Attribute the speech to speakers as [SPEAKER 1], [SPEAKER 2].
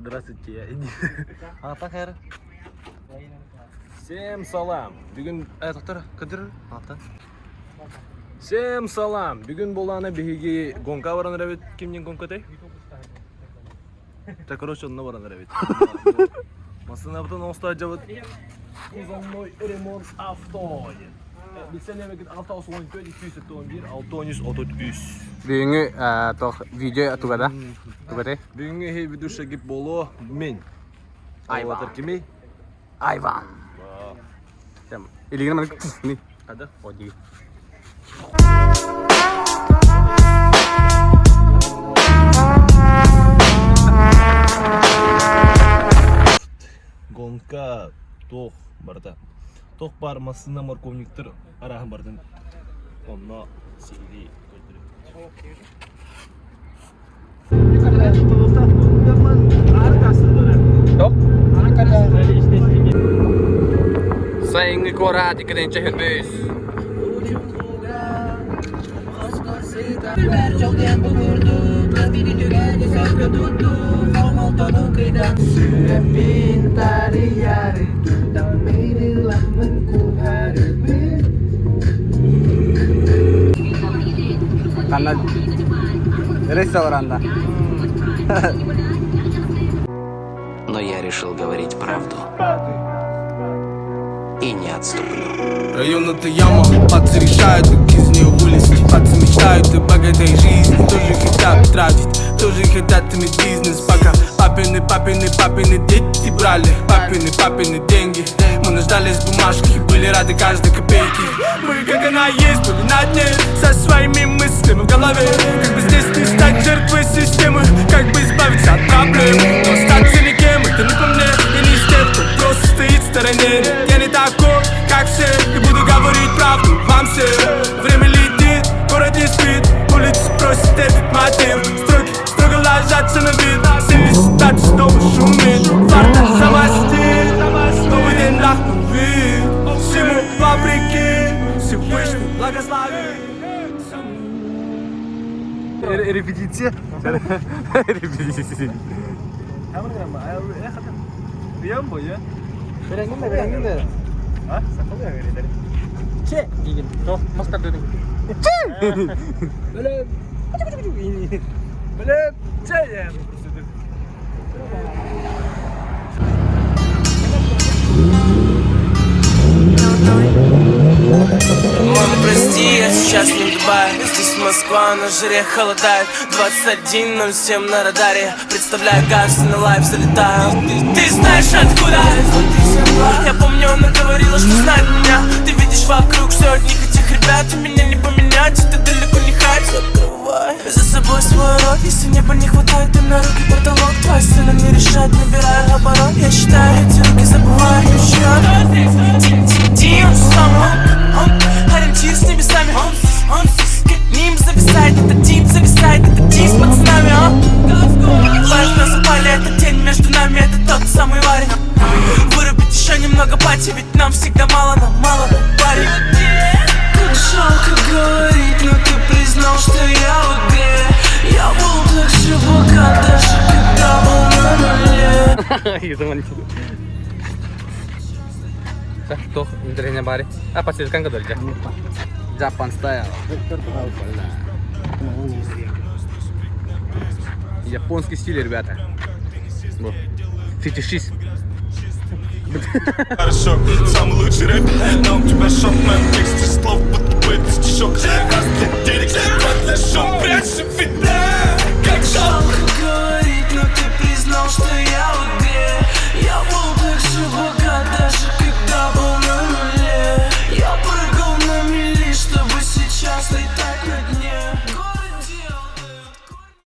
[SPEAKER 1] Здравствуйте.
[SPEAKER 2] Ата хэр.
[SPEAKER 1] Всем салам. Бүгін
[SPEAKER 2] Доктор Кадыр. Ата.
[SPEAKER 1] Всем салам. Бүгін боланы биһиги гонка баран рабит. Кимнен гонка тай? Так, короче, онна баран рабит. Масына бутан оста жабыт. Узанной ремонт авто. Билсен эмекит авто 14 211 633.
[SPEAKER 2] Бүгүнкү тох видео тугада. Тугада.
[SPEAKER 1] Бүгүнкү хей видеоша кеп боло мен. Айватыр кими?
[SPEAKER 2] Айван. Там. Илигин мен ни?
[SPEAKER 1] Ада.
[SPEAKER 2] Оди.
[SPEAKER 1] Гонка тох барда. Тох бар масына морковниктер араһын бардын. Онна сири
[SPEAKER 2] Sayıngi kora dikkatince hürbüz. Karena ресторанда.
[SPEAKER 3] Но я решил говорить правду и не отступлю.
[SPEAKER 4] Район это яма, пацы решают, как из нее вылезти. Пацы мечтают о богатой жизни, тоже хотят тратить, тоже хотят иметь бизнес. Пока папины дети брали папины деньги. Мы нуждались в бумажках и были рады каждой копейке. Мы как она есть, были на дне, со своими мыслями в голове. Как бы здесь не стать жертвой системы, как бы избавиться от проблем. Но остаться никем, это не по мне, я не из тех, кто просто стоит в стороне. Я не такой, как все, и буду говорить правду вам всем. Время летит, город не спит, улицы просят этот мотив. Строки строго ложатся на вид, 70 снова шумит. Фарта сама сидит, новый день нахуй вид. Всему вопреки, Всевышний благословит.
[SPEAKER 2] Репетиция. Репетиция. Berangin deh. Hah? Sakal ya gini tadi. Cek, gini. Tuh, mas kan dulu. Cek. Belum. Ini. Belum. Cek ya.
[SPEAKER 5] Мама, прости, я сейчас не в Дубае. Здесь Москва, на жаре холодает. 21:07 на радаре. Представляю, кажется, на лайв залетаю. Ты знаешь откуда? Я помню, она говорила, что знает меня. Ты видишь вокруг все одних этих ребят. И меня не поменять, и ты далеко не ходь. Закрывай за собой свой рот. Если неба не хватает, им на руки потолок. Твоя сцена не решает, набирая оборот. Я считаю эти руки, забываю еще. Дим, ориентир с небесами. К ним зависает этот тип, зависает этот тип с пацанами. Лайф на запале, это тень между нами, это тот самый варик. Вырубить еще немного пати, ведь нам всегда мало, нам мало, парень. Как жалко говорить, но ты признал, что я в игре. Я был так же пока, даже когда был на нуле.
[SPEAKER 2] Itu manis. Tuh, interiornya bari. Pasti kan kedua aja. Japan style. Японский стиль, ребята. Фетишист.
[SPEAKER 4] Хорошо, самый лучший рэп, но у тебя шок, моем тексте слов, будто бы это стишок.